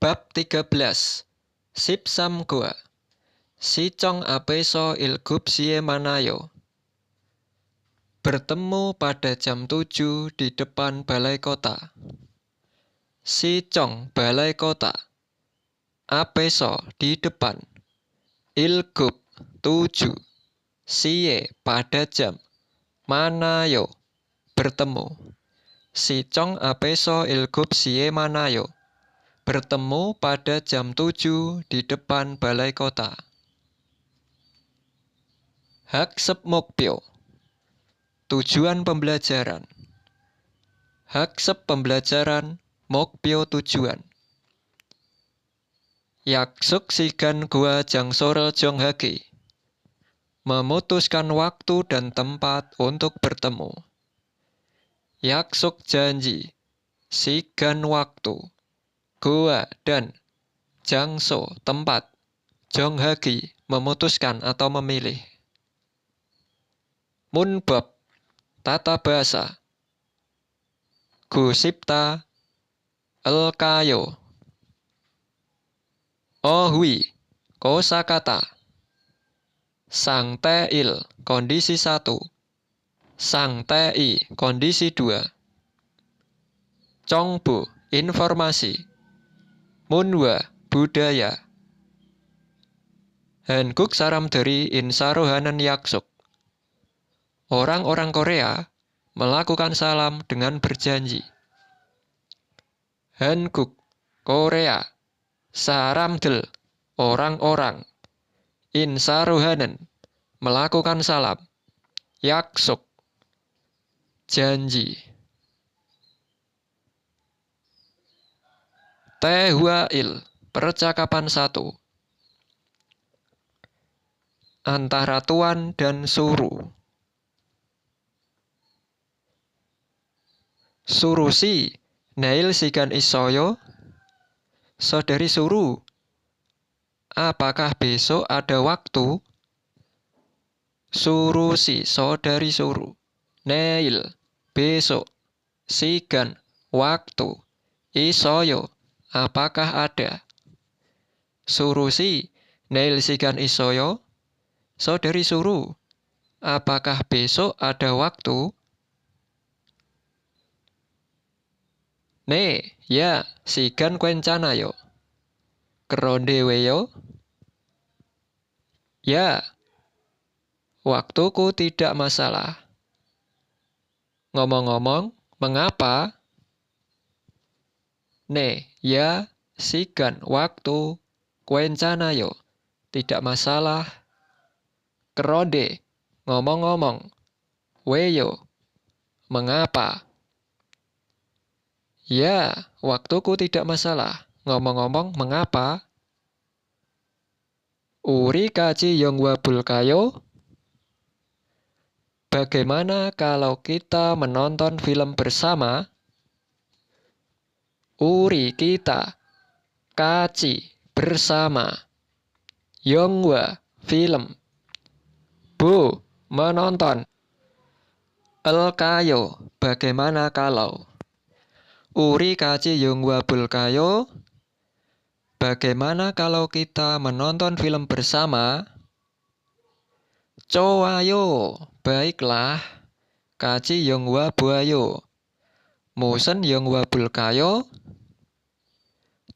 Bab 13. Sip Sam Goa. Si Chong Apeso Ilgup Sie Manayo. Bertemu pada jam 7 di depan balai kota. Si Chong balai kota. Apeso di depan. Ilgup 7. Sie pada jam. Manayo bertemu. Si Chong Apeso Ilgup Sie Manayo. Bertemu pada jam 7 di depan balai kota. Haksep Mokpyo. Tujuan pembelajaran. Haksep pembelajaran, Mokpyo tujuan. Yaksuk sigan gua jang sorel jonghage. Memutuskan waktu dan tempat untuk bertemu. Yaksuk janji, sigan waktu. Gua dan jangso tempat. Jonghage memutuskan atau memilih. Munbab tata bahasa. Gusipta Elkayo. Ohui kosakata. Sang teil kondisi 1. Sang tei kondisi 2. Chongbu informasi. Munwa budaya. Hanguk Saramderi Insarohanan Yaksuk. Orang-orang Korea melakukan salam dengan berjanji. Hanguk Korea. Saramdel orang-orang. Insarohanan melakukan salam. Yaksuk janji. Tehuail percakapan 1. Antara tuan dan suru. Surusi Nail sigan isoyo. Saudari Suru, apakah besok ada waktu? Surusi saudari Suru. Nail besok. Sigan waktu. Isoyo apakah ada? Surusi Nail sigan isoyo. Saudari Suru, apakah besok ada waktu? Ne, ya, sigan kwencana yo. Keronde weyo. Ya, waktuku tidak masalah. Ngomong-ngomong, mengapa? Ne, ya, sigan waktu kwencana yo. Tidak masalah. Keronde, ngomong-ngomong. Weyo, mengapa? Ya, waktuku tidak masalah. Ngomong-ngomong, mengapa? Uri kaji yongwa bulkayo. Bagaimana kalau kita menonton film bersama? Uri kita kaji bersama. Yongwa film. Bu menonton. Elkayo bagaimana kalau? Uri kaji yongwa bulkayo. Bagaimana kalau kita menonton film bersama? Cowayo, baiklah. Kaji yongwa buayo. Musen yongwa bulkayo.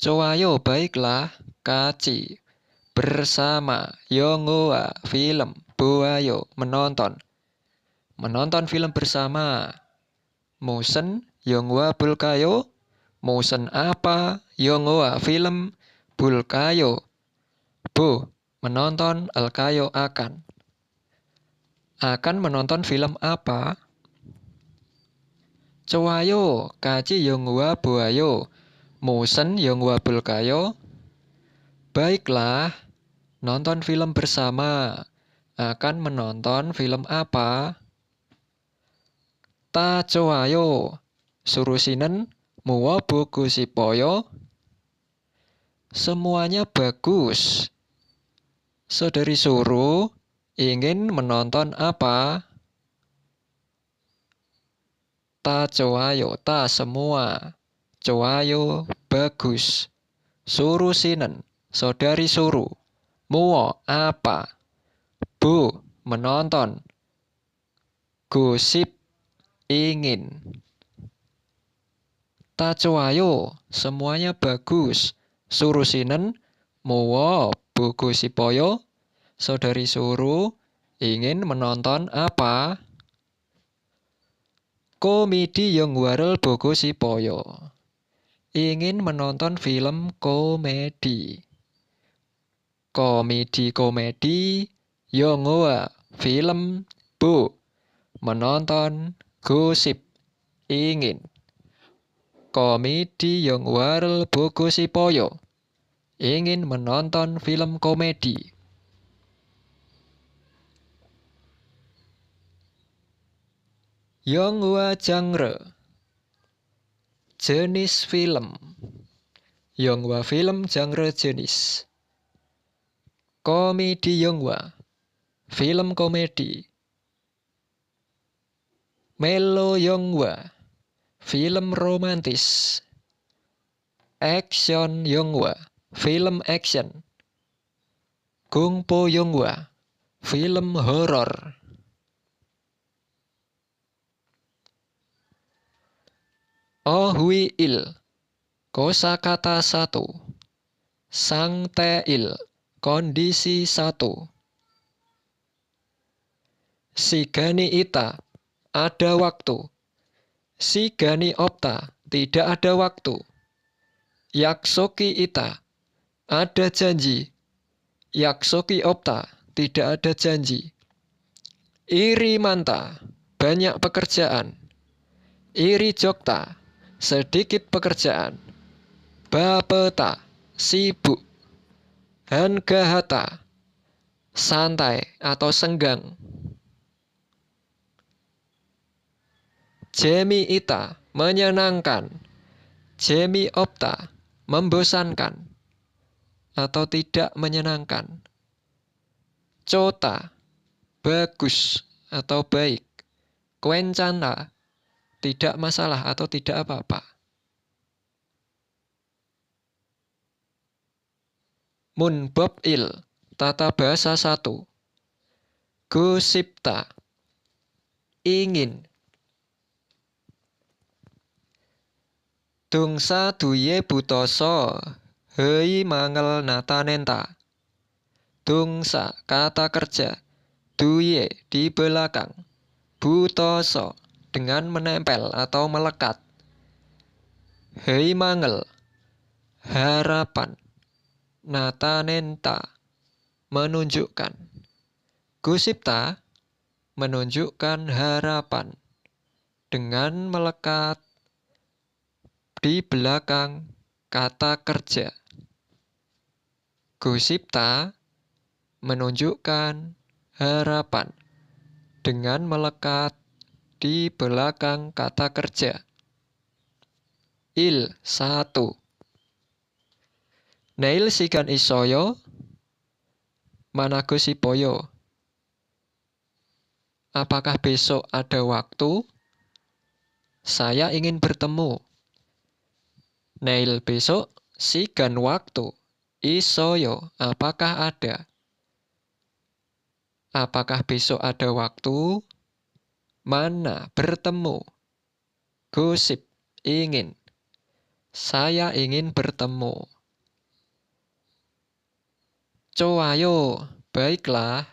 Cowayo, baiklah. Kaji bersama yongwa film buayo menonton. Menonton film bersama. Musen yongwa bulkayo. Musen apa? Yongwa film bulkayo. Bu, menonton elkayo akan. Akan menonton film apa? Cowayo, kaji yongwa buayo. Musen yongwa bulkayo. Baiklah, nonton film bersama. Akan menonton film apa? Ta cowayo. Surusinen muwa buku sipoyo. Semuanya bagus. Saudari Suru ingin menonton apa? Ta cowayo, ta semua. Cowayo bagus. Suru sinen, saudari Suru. Muo, apa? Bu, menonton. Gosip, ingin. Tacoayo, semuanya bagus. Suru sinen, muo, bu gosipoyo. Saudari Suru, ingin menonton apa? Komedi yang warel bogo sipoyo. Ingin menonton film komedi. Komedi yang film bu. Menonton gosip. Ingin. Komedi yang warel bogo sipoyo. Ingin menonton film komedi. Yonghua genre. Jenis film. Yonghua film genre jenis. Komedi Yonghua. Film komedi. Melo Yonghua. Film romantis. Action Yonghua. Film action. Kungpo Yonghua. Film horor. Oh Hui Il. Kosakata 1. Sang Teil. Kondisi 1. Sigani Ita. Ada waktu. Sigani Opta. Tidak ada waktu. Yaksoki Ita. Ada janji. Yaksoki Opta. Tidak ada janji. Iri Manta. Banyak pekerjaan. Iri Jokta. Sedikit pekerjaan. Bapeta. Sibuk. Hangahata. Santai atau senggang. Jemi Ita. Menyenangkan. Jemi Opta. Membosankan atau tidak menyenangkan. Cota. Bagus atau baik. Kwencana. Tidak masalah atau tidak apa-apa. Munbob Il. Tata bahasa 1. Gosipta. Ingin. Dungsa duye butoso. Hei mangel natanenta. Dungsa kata kerja. Duye di belakang. Butoso dengan menempel atau melekat. Hei mangel. Harapan. Natanenta. Menunjukkan. Gosipta. Menunjukkan harapan. Dengan melekat di belakang kata kerja. Gosipta. Menunjukkan harapan. Dengan melekat di belakang kata kerja. Il 1. Neil sikan isoyo. Manago sipoyo. Apakah besok ada waktu? Saya ingin bertemu. Neil besok sikan waktu. Isoyo. Apakah ada? Apakah besok ada waktu? Mana bertemu. Gosip. Ingin. Saya ingin bertemu. Coayo. Baiklah.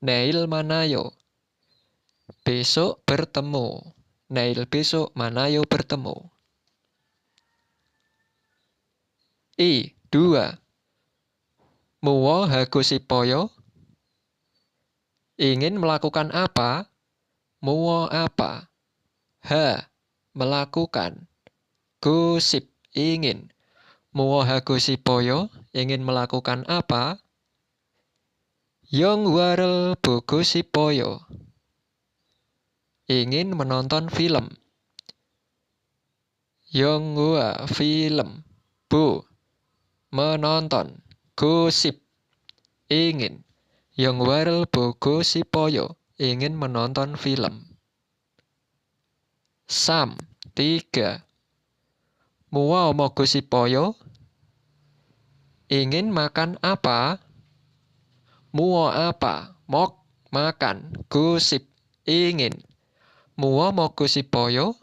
Neil manayo. Besok bertemu. Neil besok manayo bertemu. I 2. Muo hagosipoyo. Ingin melakukan apa? Muo apa? Ha. Melakukan. Gosip. Ingin. Muo hagosipoyo. Ingin melakukan apa? Yong warel bogosipoyo. Ingin menonton film. Yonghua film. Bu. Menonton. Gosip. Ingin. Yongwarel bogo sipoyo. Ingin menonton film. Sam. 3. Muwa mogo sipoyo. Ingin makan apa? Muwa apa? Mok makan. Gosip ingin. Muwa mogo sipoyo.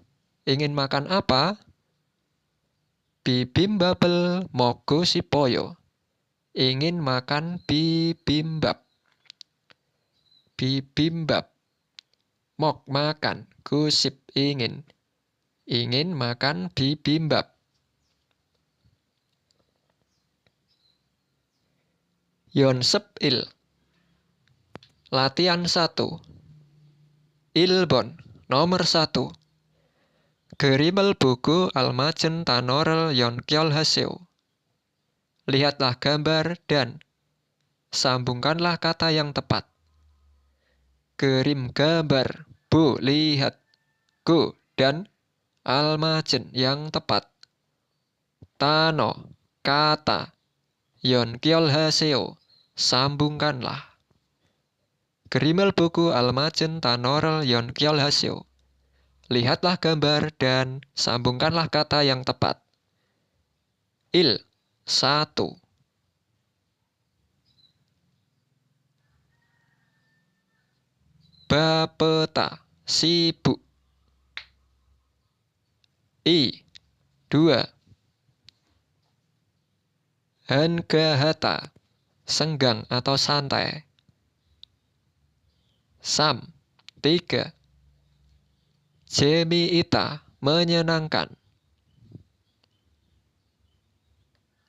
Ingin makan apa? Bibimbabel mogo sipoyo. Ingin makan bibimbap. Bibimbap. Mok makan. Gosip ingin. Ingin makan bibimbap. Yonsep il. Latihan 1. Ilbon nomor 1. Gerimel buku almajen tanorel yon kyol haseo. Lihatlah gambar dan sambungkanlah kata yang tepat. Gerim gambar, bu lihat, go dan almajen yang tepat. Tano kata, yon kyol haseo sambungkanlah. Gerimel buku almajen tanorel yon kyol haseo. Lihatlah gambar dan sambungkanlah kata yang tepat. Il 1. Bapeta sibuk. I 2. Hangahata senggang atau santai. Sam 3. Jemiita menyenangkan.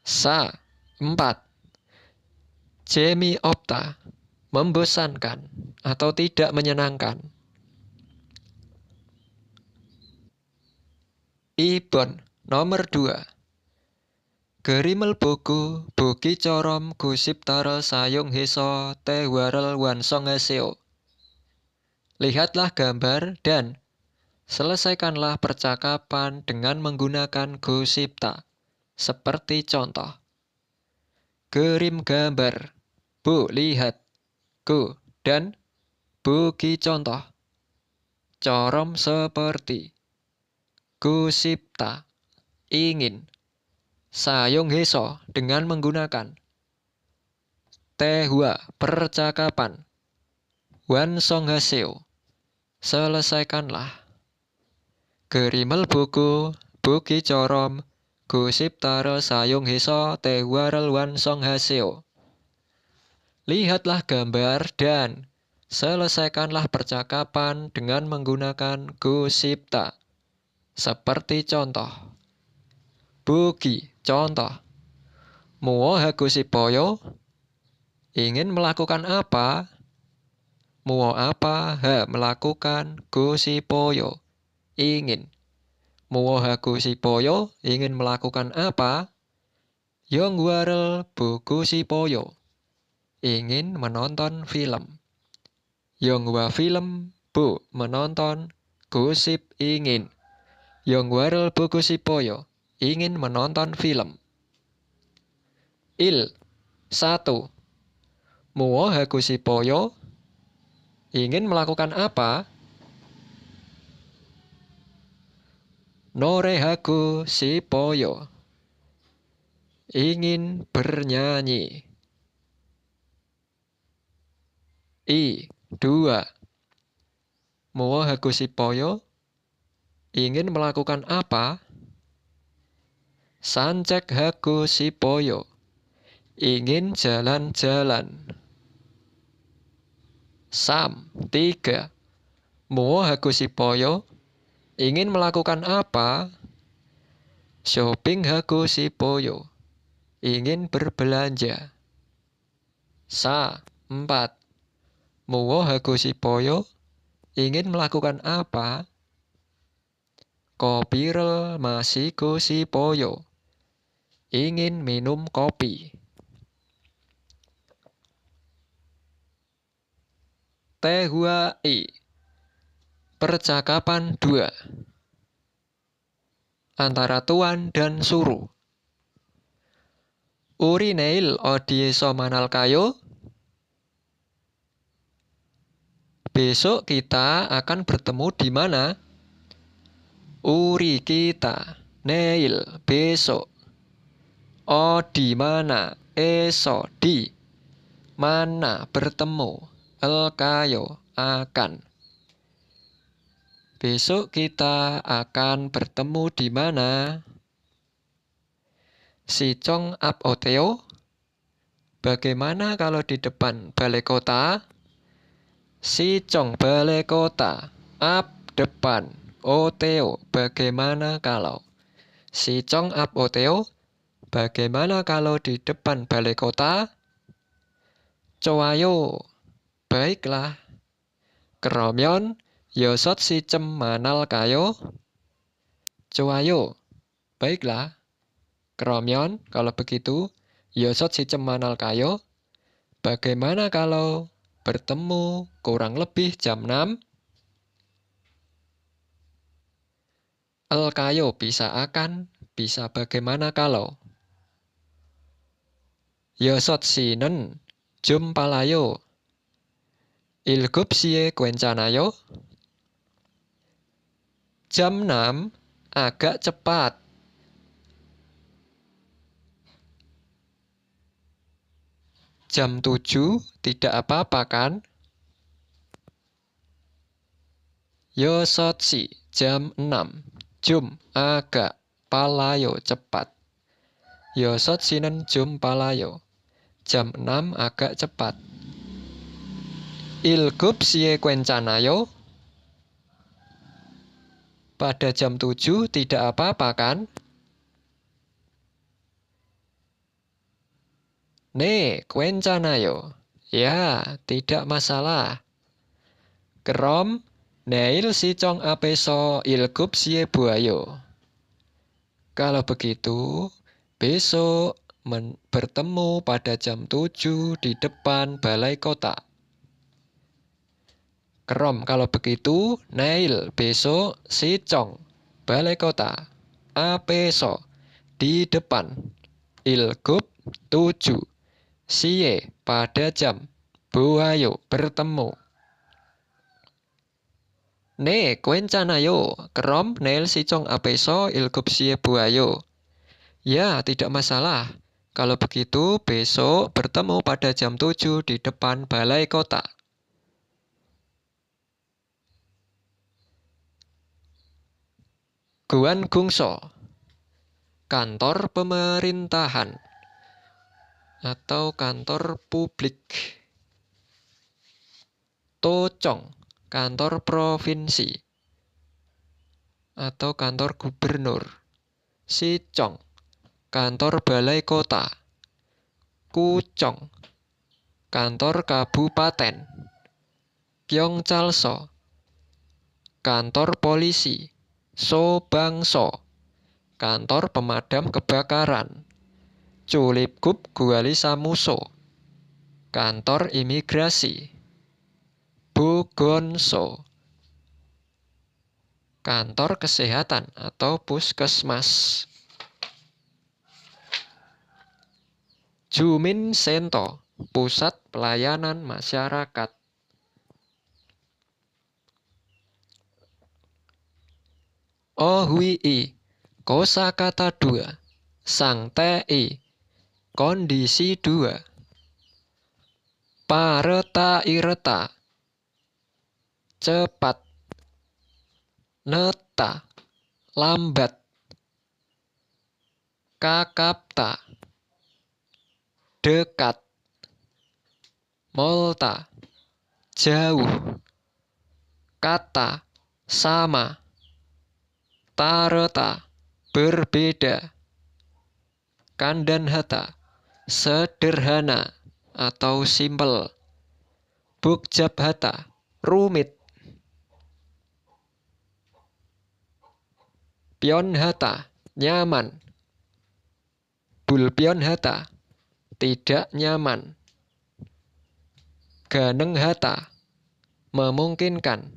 Sa 4. Jemiopta membosankan atau tidak menyenangkan. Ibon nomor 2. Gerimel buku buki corom gusip taro sayung heso tewarel wansong haseo. Lihatlah gambar dan selesaikanlah percakapan dengan menggunakan gosipta. Seperti contoh. Gerim gambar, bu lihat, go, dan buki contoh. Corom seperti. Gosipta, ingin. Sayung heso dengan menggunakan. Tehua, percakapan. Wansong haseo, selesaikanlah. Gerimel buku, buki corom, gosip taro sayung heso tewarel wansong haseo. Lihatlah gambar dan selesaikanlah percakapan dengan menggunakan gosipta. Seperti contoh. Buki, contoh. Muo hagusipoyo, ingin melakukan apa? Muo apa ha melakukan gusipoyo, ingin. Muo hagusipoyo, ingin melakukan apa? Yongwarel bugusipoyo, ingin menonton film. Yongwa film, bu menonton, gosip ingin. Yongwarel bugusipoyo, ingin menonton film. Il 1. Muo hagusipoyo, ingin melakukan apa? Nore hagusipoyo, ingin bernyanyi. I 2. Muo hagusipoyo, ingin melakukan apa? Sancek hagusipoyo, ingin jalan-jalan. Sam 3. Muo hagusipoyo, ingin melakukan apa? Shopping hagusipoyo, ingin berbelanja. Sa 4. Muo hagusipoyo, ingin melakukan apa? Kopirel masigusipoyo, ingin minum kopi. Tehua i. Percakapan 2. Antara tuan dan suruh. Uri neil odieso manal kayo. Besok kita akan bertemu di mana? Uri kita neil, besok. O, di mana, esok, di mana, bertemu. El, kayo, akan. Besok kita akan bertemu di mana? Si Chong ap oteo. Bagaimana kalau di depan balai kota? Si Chong balai kota. Ap, depan. Oteo, bagaimana kalau? Si Chong ap oteo. Bagaimana kalau di depan balai kota? Coayo, baiklah. Keromyon, yosot si cem manal kayo. Coayo, baiklah. Keromyon, kalau begitu, yosot si cem manal kayo. Bagaimana kalau bertemu kurang lebih jam 6? El, kayo, bisa akan, bisa bagaimana kalau. Yosot si nen, jum palayo. Ilgup siye kwencanayo. Jam 6 agak cepat. Jam 7 tidak apa-apa kan? Yosot si jam 6. Jum agak palayo cepat. Yosot sinen jum palayo. Jam 6 agak cepat. Ilgup siye kwencanayo. Pada jam 7 tidak apa-apa kan? Ne, kwencanayo. Ya, tidak masalah. Kerom, neil si Chong apeso ilgup siye buayo. Kalau begitu, besok bertemu pada jam 7 di depan balai kota. Kerom, kalau begitu, neil, besok, si Chong, balai kota. Apeso, di depan. Ilgup, 7. Siye, pada jam. Buayo, bertemu. Ne, kwencanayo. Kerom, neil, si Chong, apeso, ilgup siye buayo. Ya, tidak masalah. Kalau begitu, besok bertemu pada jam 7 di depan balai kota. Guan Gungso, kantor pemerintahan atau kantor publik. Tocong, kantor provinsi atau kantor gubernur. Sicong, kantor balai kota. Kucong, kantor kabupaten. Kyongchalso, kantor polisi. Sobangso, kantor pemadam kebakaran. Culipgup Gualisamuso, kantor imigrasi. Bugonso, kantor kesehatan atau puskesmas. Jumin Sento, pusat pelayanan masyarakat. Ohui, kosakata 2. Sangtei, kondisi 2. Pareta ireta, cepat. Neta, lambat. Kakapta, dekat. Molta, jauh. Kata, sama. Tareta, berbeda. Kandanhata, sederhana atau simpel. Bukjabhata, rumit. Pionhata, nyaman. Bulpionhata, tidak nyaman. Ganenghata, memungkinkan.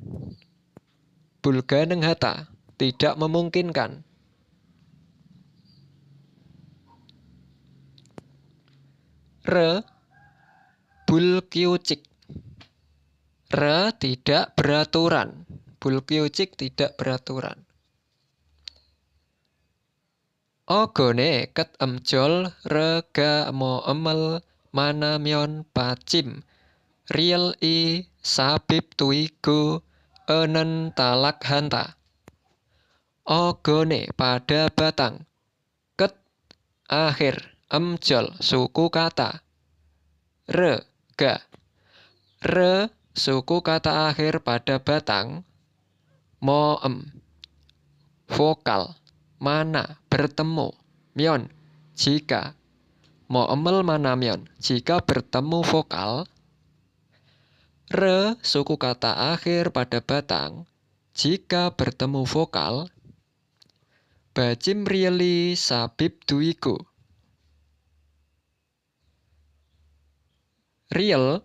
Bulganenghata, tidak memungkinkan. Re, bulkyucik. Re, tidak beraturan. Bulkyucik tidak beraturan. Ogone ket emjol rega mo emel manamyon pacim riel I sabib tuigo enen talak hanta. Ogone pada batang ket akhir emjol suku kata rega. Re suku kata akhir pada batang moem vokal mana bertemu myon jika moemel mana myon jika bertemu vokal. Re suku kata akhir pada batang jika bertemu vokal. Bacim rieli sabib duigo. Riel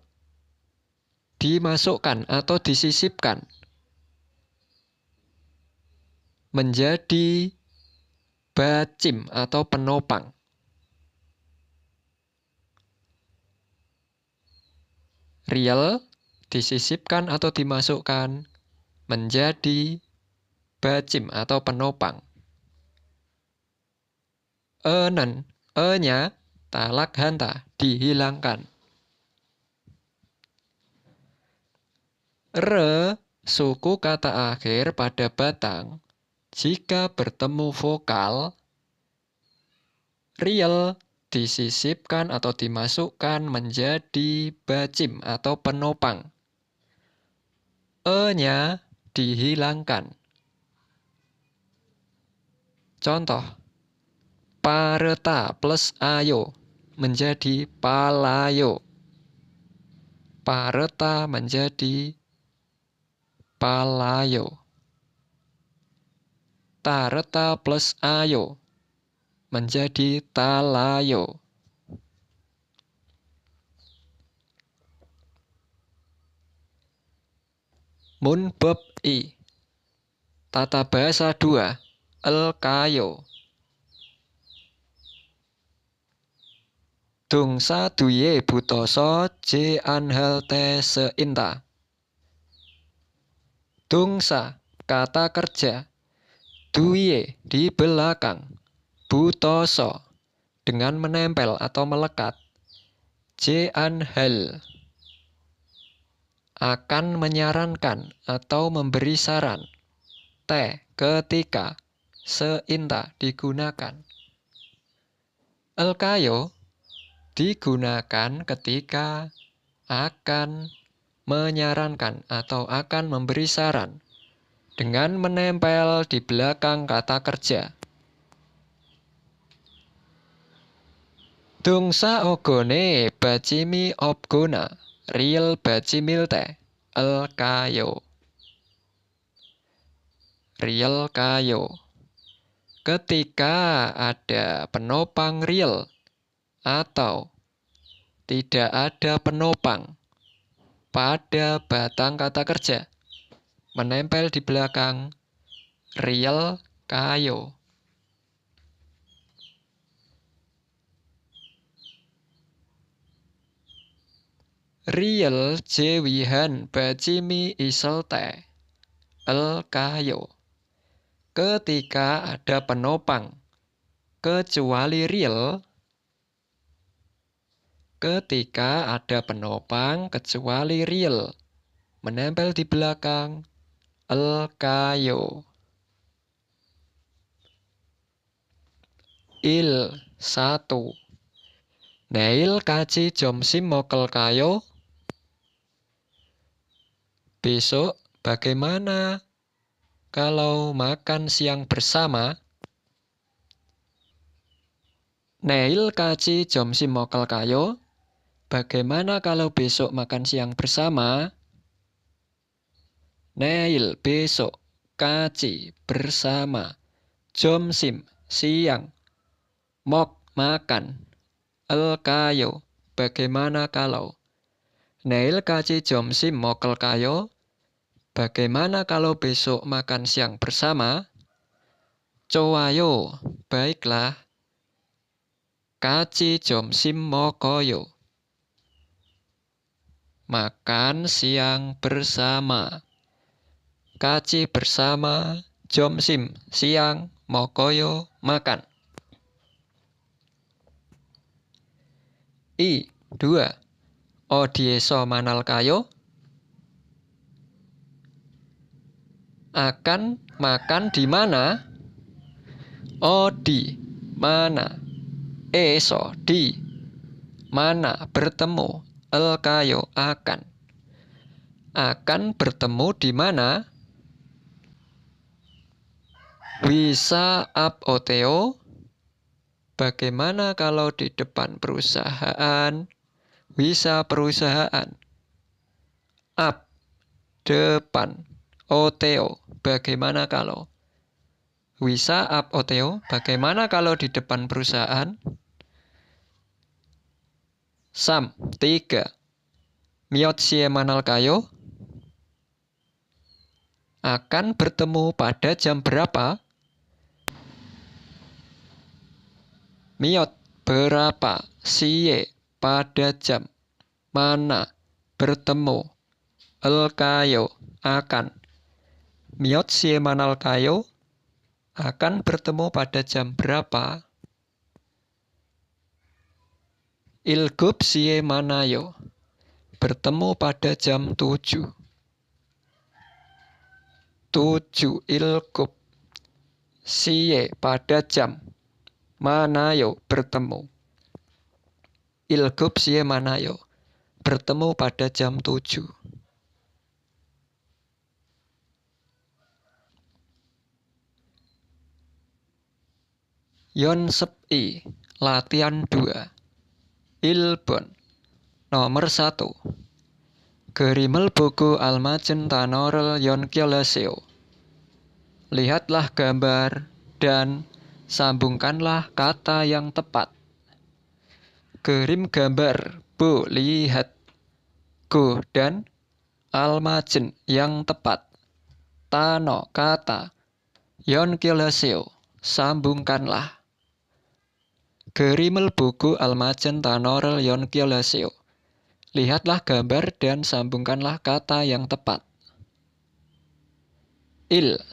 dimasukkan atau disisipkan menjadi bacim atau penopang. Riel disisipkan atau dimasukkan menjadi bacim atau penopang. Enen, e-nya talak hanta dihilangkan. Re suku kata akhir pada batang jika bertemu vokal. Riel disisipkan atau dimasukkan menjadi bacim atau penopang. E-nya dihilangkan. Contoh, pareta plus ayo menjadi palayo. Pareta menjadi palayo. Tareta plus ayo menjadi talayo. Mun bab I. Tata bahasa 2. Elkayo. Dungsa duye butoso j anhel te seinta. Dungsa kata kerja duye di belakang butoso dengan menempel atau melekat j anhel akan menyarankan atau memberi saran te ketika seinta digunakan. Elkayo digunakan ketika akan menyarankan atau akan memberi saran dengan menempel di belakang kata kerja. Dungsa ogone bacimi obgona riel bacimilte elkayo. Riel kayo. Ketika ada penopang riel atau tidak ada penopang pada batang kata kerja menempel di belakang riel kayo. Riel jewihan bacimi iselte el kayo. Ketika ada penopang kecuali riel. Ketika ada penopang kecuali riel menempel di belakang el kayo. Il 1. Neil kaci jomsim mokel kayo. Besok bagaimana kalau makan siang bersama? Neil kaci jomsim mokel kayo. Bagaimana kalau besok makan siang bersama? Neil besok kaci bersama. Jomsim siang. Mok makan. El kayo bagaimana kalau? Neil kaci jomsim mokel kayo. Bagaimana kalau besok makan siang bersama? Cowayo baiklah. Kaci jomsim mokoyo. Makan siang bersama. Kaci bersama, jomsim siang, mokoyo makan. I. 2. Odieso manal kayo. Akan makan di mana? Di mana? Eso di mana bertemu. El kayo akan. Akan bertemu di mana? Wisa ap oteo. Bagaimana kalau di depan perusahaan? Wisa perusahaan. Ap depan. Oteo. Bagaimana kalau? Wisa ap oteo. Bagaimana kalau di depan perusahaan? Sam 3. Miot sie manal kayo. Akan bertemu pada jam berapa? Miot berapa? Sie pada jam. Mana? Bertemu. El kayo akan. Miot sie manal kayo. Akan bertemu pada jam berapa? Ilgup sie manayo. Bertemu pada jam 7. 7 ilgup. Sie pada jam. Manayo bertemu. Ilgup sie manayo. Bertemu pada jam 7. Yon sepi. Latihan 2. Ilbon. Nomor 1. Gerimel buku almajen tanorel yon kyolaseo. Lihatlah gambar dan sambungkanlah kata yang tepat. Gerim gambar, bu, lihat. Go dan almajen yang tepat. Tano kata. Yon kyolaseo. Sambungkanlah. Gerimel buku almajen tanorel yon kyolaseo. Lihatlah gambar dan sambungkanlah kata yang tepat. 1.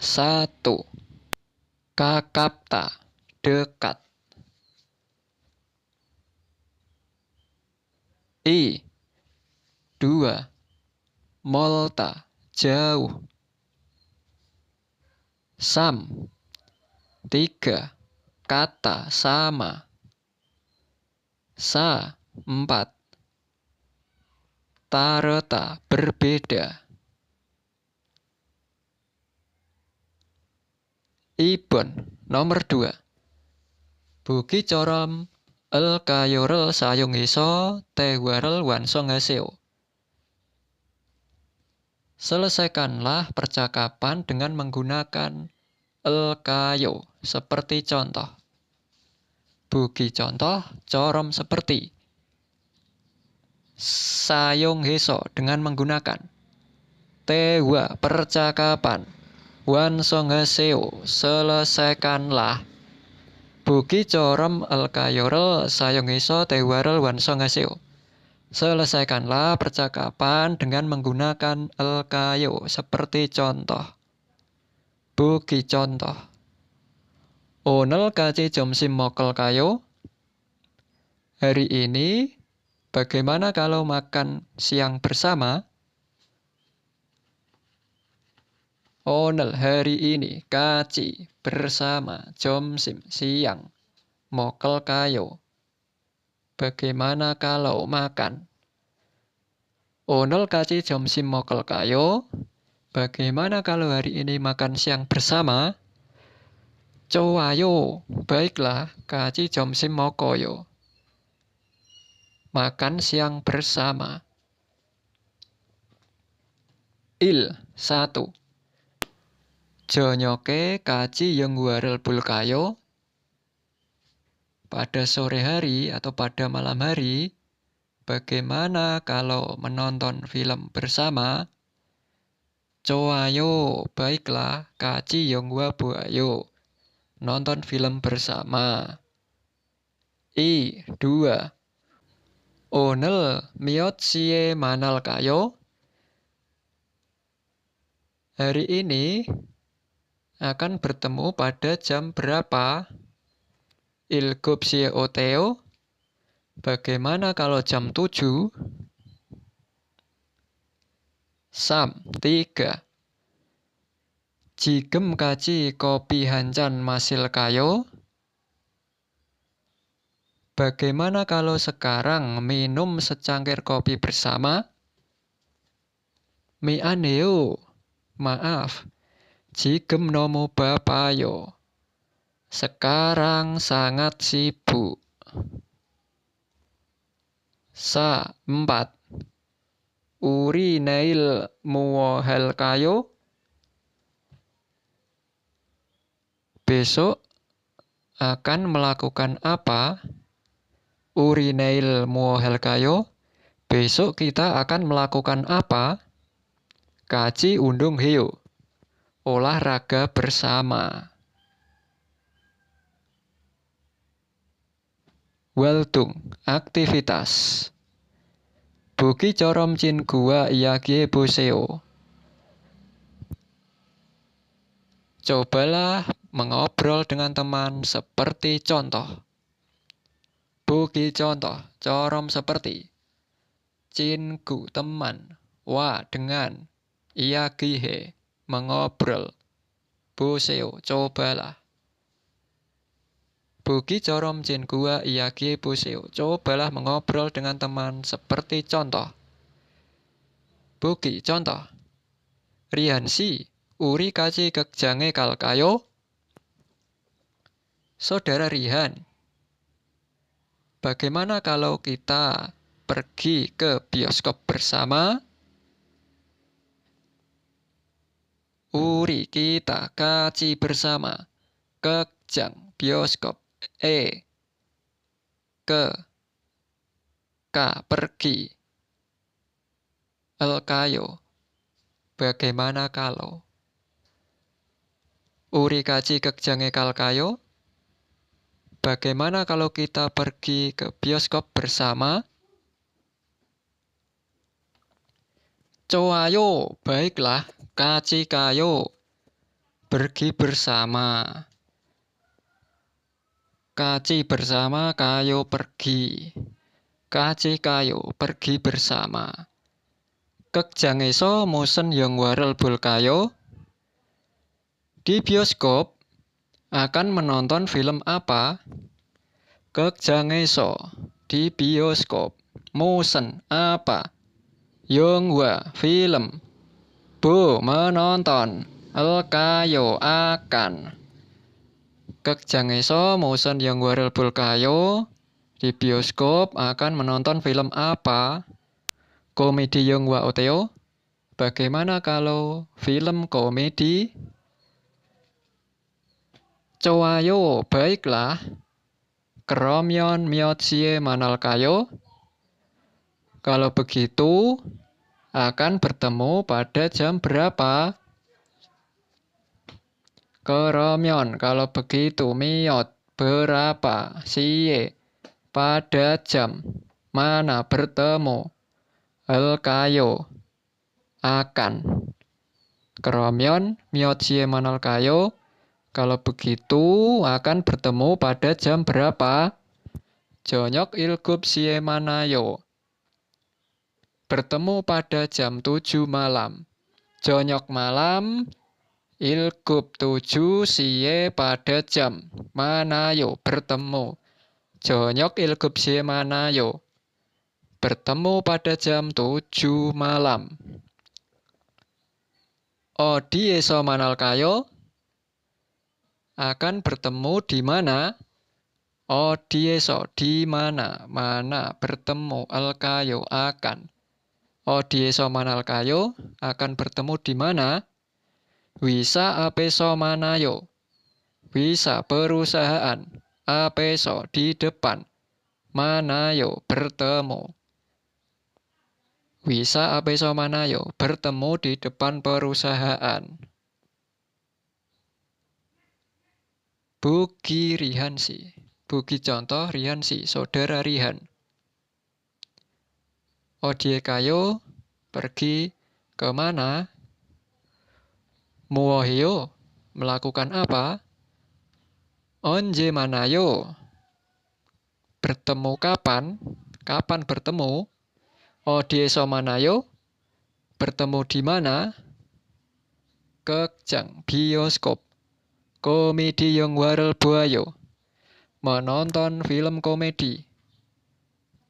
Kakapta. Dekat. 2. Molta. Jauh. 3. Kata sama. 4. Tareta berbeda. Ibon nomor 2. Buki corom el kayorel sayong iso tewarel wansong haseo. Selesaikanlah percakapan dengan menggunakan el kayo seperti contoh. Buki contoh corom seperti sayong heso dengan menggunakan tewa percakapan. Wansong haseo selesaikanlah. Buki corom el kayorel sayong heso tewarel wansong haseo. Selesaikanlah percakapan dengan menggunakan el kayo seperti contoh. Buki contoh. Onel kaci jomsim mokel kayo. Hari ini, bagaimana kalau makan siang bersama? Onel hari ini, kaci bersama, jomsim siang, mokel kayo. Bagaimana kalau makan? Onel kaci jomsim mokel kayo. Bagaimana kalau hari ini makan siang bersama? Cowayo, baiklah, kaci jomsim mokoyo. Makan siang bersama. 1. Jonyoke kaci yang warel bulkayo. Pada sore hari atau pada malam hari, bagaimana kalau menonton film bersama? Cowayo, baiklah, kaci yang wabuayo. Nonton film bersama. 2. Onel miot sie manal kayo. Hari ini akan bertemu pada jam berapa? Ilgup sie oteo. Bagaimana kalau jam 7? Sam 3. Jigem kaci kopi hancan masil kayo. Bagaimana kalau sekarang minum secangkir kopi bersama? Mi aneo. Maaf. Jigem nomo bapayo. Sekarang sangat sibuk. Sa 4. Uri neil muohel kayo. Besok akan melakukan apa? Uri neil muohel kayo. Besok kita akan melakukan apa? Kaji undung hiyo. Olahraga bersama. Weltung, aktivitas. Buki corom cin gua iyakie boseo. Cobalah mengobrol dengan teman seperti contoh. Buki contoh, corom seperti. Cinku teman, wa dengan, iyakihe, mengobrol. Boseo, cobalah. Buki corom cin gua iyakie boseo. Cobalah mengobrol dengan teman seperti contoh. Buki contoh. Rihansi, uri kaci kekjange kalkayo. Saudara Rihan, bagaimana kalau kita pergi ke bioskop bersama? Uri kita kaci bersama. Kekjang bioskop. Ke pergi. Kayo. Bagaimana kalau? Uri kaci kekjange kalkayo. Bagaimana kalau kita pergi ke bioskop bersama? Coayo, baiklah. Kaci kayo. Pergi bersama. Kaci bersama, kayo pergi. Kaci kayo, pergi bersama. Kekjang eso mosen yang warel bul kayo. Di bioskop akan menonton film apa? Kekjang eso di bioskop. Mosen apa? Yongwa film. Bu menonton. El kayo akan. Kekjang eso mosen yang warel bul kayo. Di bioskop akan menonton film apa? Komedi Yongwa Oteo. Bagaimana kalau film komedi? Coayo, baiklah. Keromyon miotsie manal kayo. Kalau begitu, akan bertemu pada jam berapa? Keromyon, kalau begitu. Miot, berapa? Sie, pada jam. Mana bertemu? El kayo, akan. Keromyon miotsie manal kayo. Kalau begitu, akan bertemu pada jam berapa? Jonyok ilgup sie manayo. Bertemu pada jam 7 malam. Jonyok malam, ilgup 7 sie pada jam. Manayo, bertemu. Jonyok ilgup sie manayo. Bertemu pada jam 7 malam. Odi eso manal kayo. Akan bertemu di mana? Odieso, di mana? Mana bertemu. El kayo, akan. Odieso manal kayo, akan bertemu di mana? Wisa apeso manayo. Wisa perusahaan. Apeso di depan. Manayo bertemu. Wisa apeso manayo bertemu di depan perusahaan. Buki Rihansi. Buki contoh Rihansi, saudara Rihan. Odie kayo, pergi ke mana? Muohyo, melakukan apa? Onje manayo, bertemu kapan? Kapan bertemu? 어디에서 만나요? bertemu di mana? 극장, bioskop. komedi 영화를 보아요. menonton film komedi.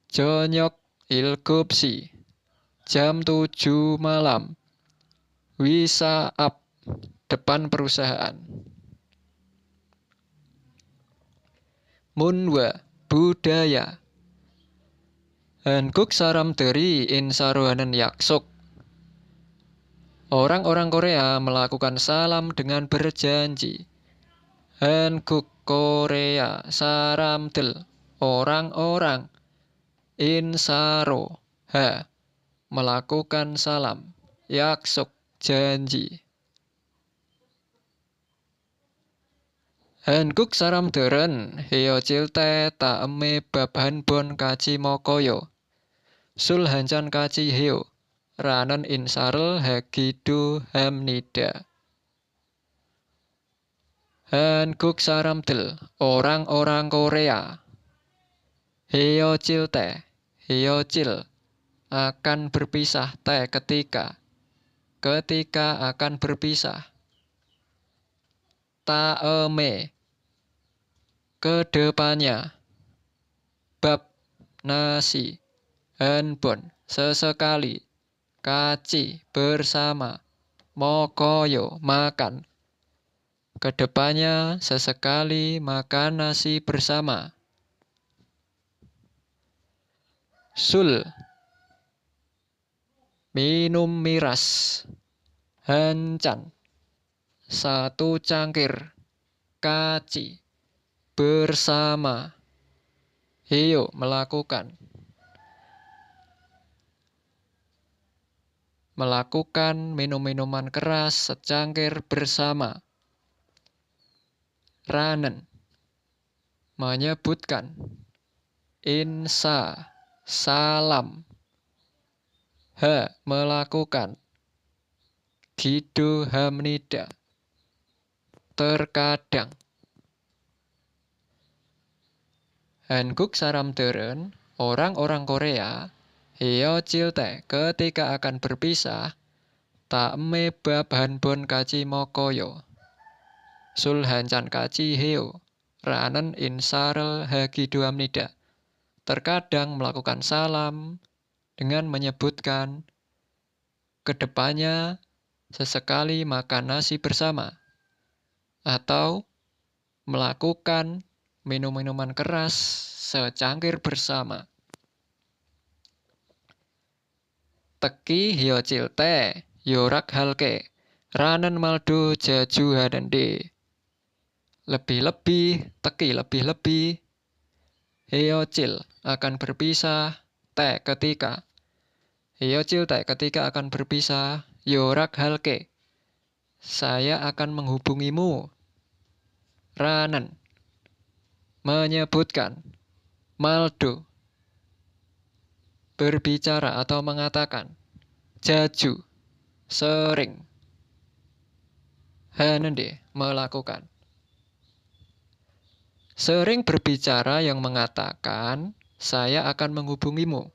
저녁 7시. jam 7 malam. Wisa up. depan perusahaan. 문화, budaya. 한국 사람들이 인사로 하는 약속. Orang-orang Korea melakukan salam dengan berjanji. 한국, Korea, 사람들, orang-orang. 인사로, melakukan salam. 약속, janji. 한국 사람들은 헤어질 때 다음에 밥 한 번 같이 먹어요. 술 한 잔 같이 해요. 라는 인사를 하기도 합니다. 한국 사람들, orang-orang Korea. 헤어질 때, 헤어질, akan berpisah, 때 ketika. Ketika akan berpisah. 다음에, kedepannya. Bab, nasi. Handphone, sesekali. Kaci, bersama. Mokoyo, makan. Kedepannya, sesekali makan nasi bersama. 술, minum miras. 한 잔, satu cangkir. Kaci, bersama. Heyo, melakukan. Melakukan minum-minuman keras secangkir bersama. Ranen, menyebutkan. Insa, salam. Melakukan. Gitu hamnida, terkadang. 한국 사람들은, orang-orang Korea, 헤어질 때, ketika akan berpisah, 다음에 밥 한 번 같이 먹어요. 술 한 잔 같이 해요. 라는 인사를 하기도 합니다. Terkadang melakukan salam dengan menyebutkan. Kedepannya sesekali makan nasi bersama. Atau melakukan minum-minuman keras secangkir bersama. Teki 헤어질 때 요락할게 라는 말도 자주 하는데 lebih-lebih, teki lebih-lebih, 헤어질 akan berpisah, 때 ketika. 헤어질 때 ketika akan berpisah, 요락할게 saya akan menghubungimu. 라는 menyebutkan. 말도 berbicara atau mengatakan. 자주 sering. 하는데 melakukan. Sering berbicara yang mengatakan saya akan menghubungimu.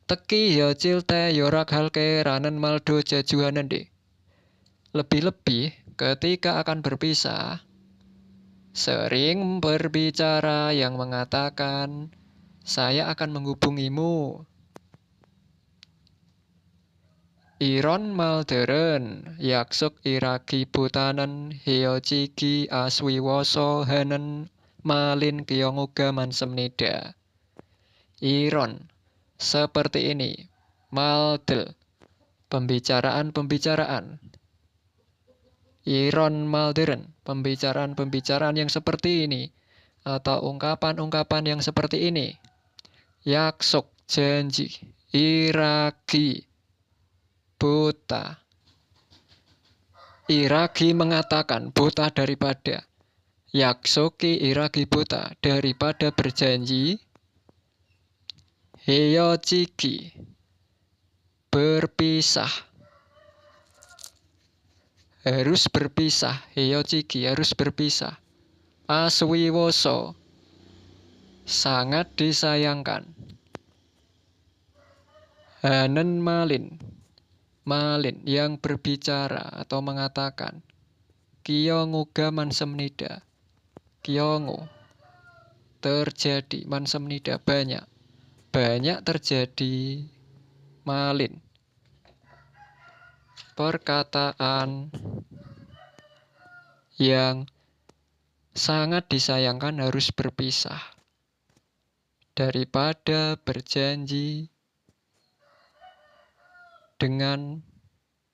Teki 헤어질 때 요락할게 라는 말도 자주 하는데. Lebih-lebih ketika akan berpisah, sering berbicara yang mengatakan saya akan menghubungimu. 이런 말들은 약속이라기보다는 헤어지기 아쉬워서 하는 말인 경우가 많습니다. 이런, seperti ini. 말들, pembicaraan-pembicaraan. 이런 말들은, pembicaraan-pembicaraan yang seperti ini. Atau ungkapan-ungkapan yang seperti ini. 약속, janji. Iragi, buta. Iragi mengatakan buta daripada. 약속이 iragi buta daripada berjanji. 헤어지기, berpisah. Harus berpisah. 헤어지기 harus berpisah. Aswiwoso, sangat disayangkan. Hanen malin, malin yang berbicara atau mengatakan. Kiyongu gaman semnida, kiyongu terjadi, man semnida banyak, banyak terjadi malin. Perkataan yang sangat disayangkan harus berpisah daripada berjanji dengan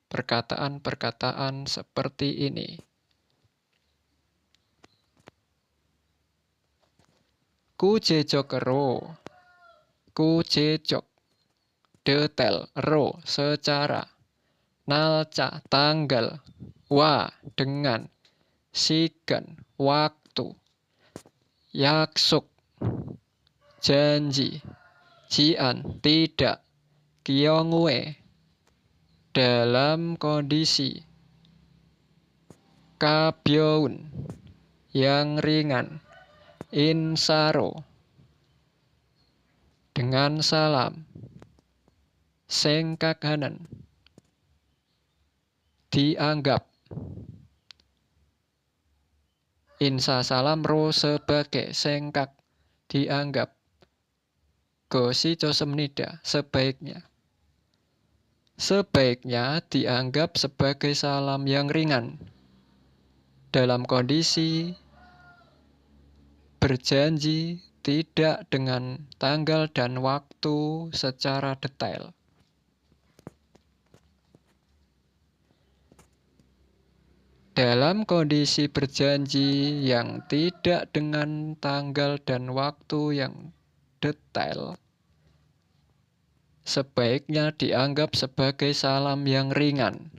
perkataan-perkataan seperti ini. Kujejok ero, kujejok detail ero secara, nalca tanggal, wa dengan, sigan waktu, yaksuk janji, jian tidak, kiongue dalam kondisi, kabyoun yang ringan, insaro dengan salam, sengkakanan dianggap, insa salam ro sebagai sengkak dianggap, gosi cosemnida sebaiknya. Sebaiknya dianggap sebagai salam yang ringan dalam kondisi berjanji tidak dengan tanggal dan waktu secara detail. Dalam kondisi berjanji yang tidak dengan tanggal dan waktu yang detail, sebaiknya dianggap sebagai salam yang ringan.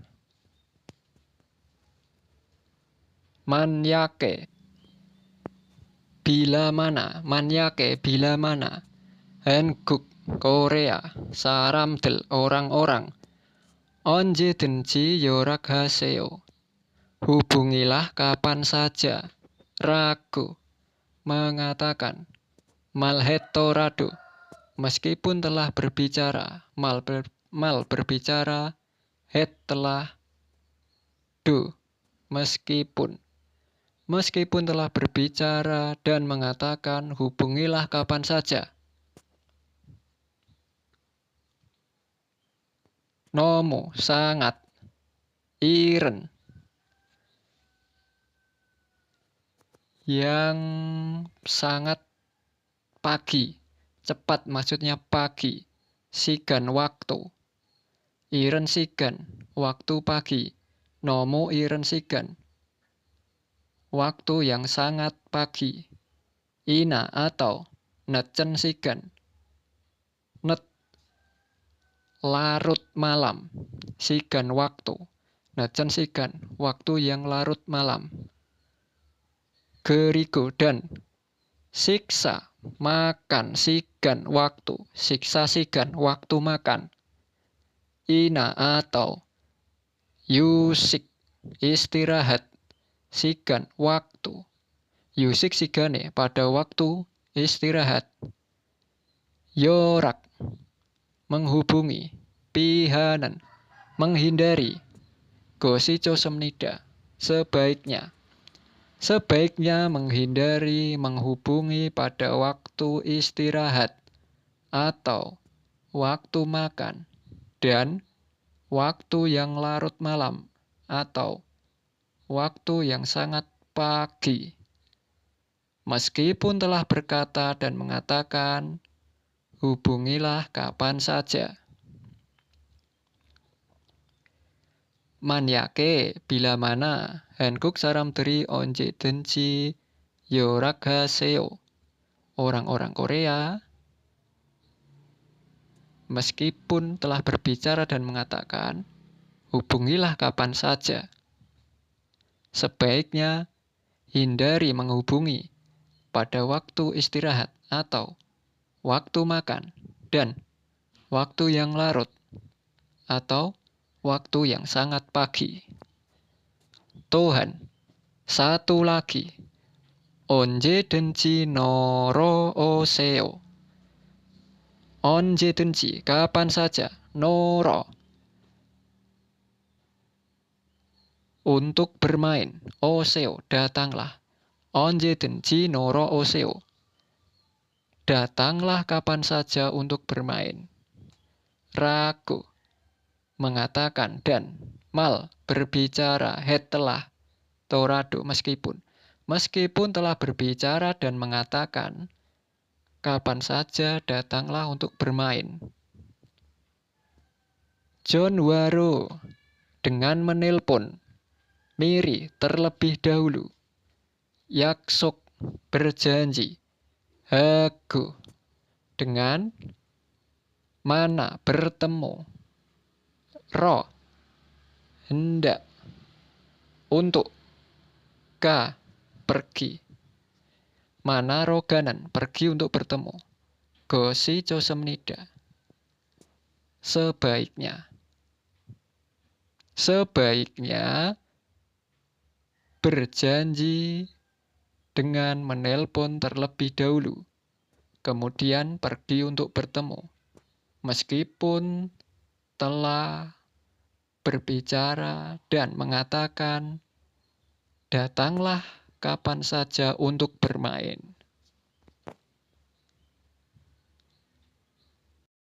Manyake, bila mana, manyake bila mana, Hanguk, Korea, saramdel orang-orang, onje denji yorak haseo, hubungilah kapan saja, ragu, mengatakan, malhetorado, meskipun telah berbicara, mal berbicara, het telah, do, meskipun telah berbicara dan mengatakan hubungilah kapan saja. Nomo, sangat, iren, yang sangat pagi, cepat maksudnya pagi, sigan waktu, iren sigan, waktu pagi, nomo iren sigan, waktu yang sangat pagi, ina atau necen sigan, net larut malam, sigan waktu, necen sigan, waktu yang larut malam, gerigo dan siksa, makan sigan waktu, siksa sigan waktu makan, ina atau yusik istirahat, sigan waktu, yusik sigane pada waktu istirahat, yorak menghubungi, pihanan menghindari, gosico semnida sebaiknya. Sebaiknya menghindari menghubungi pada waktu istirahat atau waktu makan dan waktu yang larut malam atau waktu yang sangat pagi. Meskipun telah berkata dan mengatakan, hubungilah kapan saja. Manyake bila mana, Hanguk saramderi onje denji yorak haseo, orang-orang Korea, meskipun telah berbicara dan mengatakan, hubungilah kapan saja. Sebaiknya hindari menghubungi pada waktu istirahat atau waktu makan dan waktu yang larut atau waktu yang sangat pagi. Tuhan, satu lagi, 언제든지 너로 오세요. 언제든지 kapan saja. 너로 untuk bermain. 오세요 datanglah. 언제든지 너로 오세요. Datanglah kapan saja untuk bermain. Ragu mengatakan dan mal berbicara telah torado meskipun telah berbicara dan mengatakan kapan saja datanglah untuk bermain. John Waro dengan menelpon Mary terlebih dahulu. Yaksok berjanji. Hago dengan mana bertemu. Ro hendak untuk ka pergi. Mana roganan pergi untuk bertemu. Gosi josemnida. Sebaiknya berjanji dengan menelpon terlebih dahulu, kemudian pergi untuk bertemu, meskipun telah berbicara dan mengatakan, datanglah kapan saja untuk bermain.